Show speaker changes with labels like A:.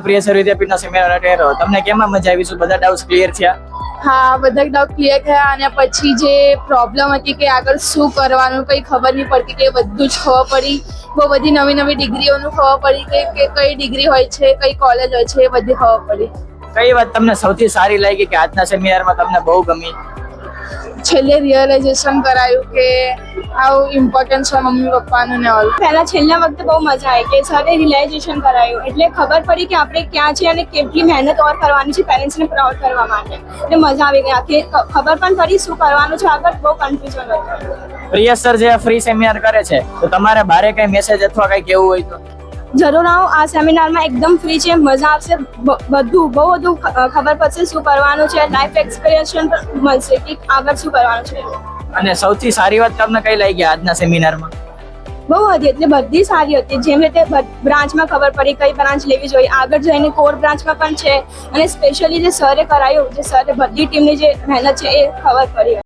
A: પ્રિયસર વિદ્યાપીઠના seminar attend રહ્યો, તમને કેમાં મજા આવી? શું બધા ડાઉટ્સ ક્લિયર થયા?
B: હા, બધા ડાઉટ ક્લિયર થયા અને પછી જે પ્રોબ્લેમ હતી કે આગળ શું કરવાનું કંઈ ખબર નહીં પડતી કે બધું જ ખબર પડી. બહુ બધી નવી નવી ડિગ્રીઓનું ખબર પડી કે કઈ ડિગ્રી હોય છે, કઈ કોલેજ હોય છે, એ બધી ખબર પડી.
A: કઈ વાત તમને સૌથી સારી લાગી કે આજના સેમિનારમાં તમને બહુ ગમી?
B: છેલ્લે રિયલાઇઝેશન કરાયું કે આવું ઇમ્પોર્ટન્સ છે મમ્મી પપ્પાનું ને ઓલ.
C: પહેલા છેલ્લા વખતે બહુ મજા આવી કે સરે રિયલાઇઝેશન કરાયું એટલે ખબર પડી કે આપણે ક્યાં છે અને કેટલી મહેનત ઓર કરવાની છે પેરેન્ટ્સને પ્રાઉડ કરવા માટે. એટલે મજા આવી ગઈ કે ખબર પણ પડી શું કરવાનું છે, આગળ બહુ કન્ફ્યુઝન હતું.
A: પ્રિયસર જે ફ્રી સેમિનાર કરે છે તો તમારે બારે કઈ મેસેજ અથવા કઈ કેવું હોય તો
C: જરૂર આવો. આ સેમિનારમાં એકદમ ફ્રી છે, મજા આવશે, બધું બહુ બધું ખબર પડશે શું કરવાનું છે, લાઈફ એક્સપિરિયન્સ પણ મળશે કે આગળ શું કરવાનું છે.
A: અને સૌથી સારી વાત તમને કઈ લાગી આજના સેમિનારમાં?
C: બહુ હતી એટલે બધી સારી હતી. જેમ રીતે બ્રાન્ચમાં ખબર પડી કઈ બ્રાન્ચ લેવી જોઈએ, આગળ જઈને કોર બ્રાન્ચમાં પણ છે અને સ્પેશિયલી જે સરે કરાયું, જે સરે બધી ટીમની જે મહેનત છે એ ખબર પડી.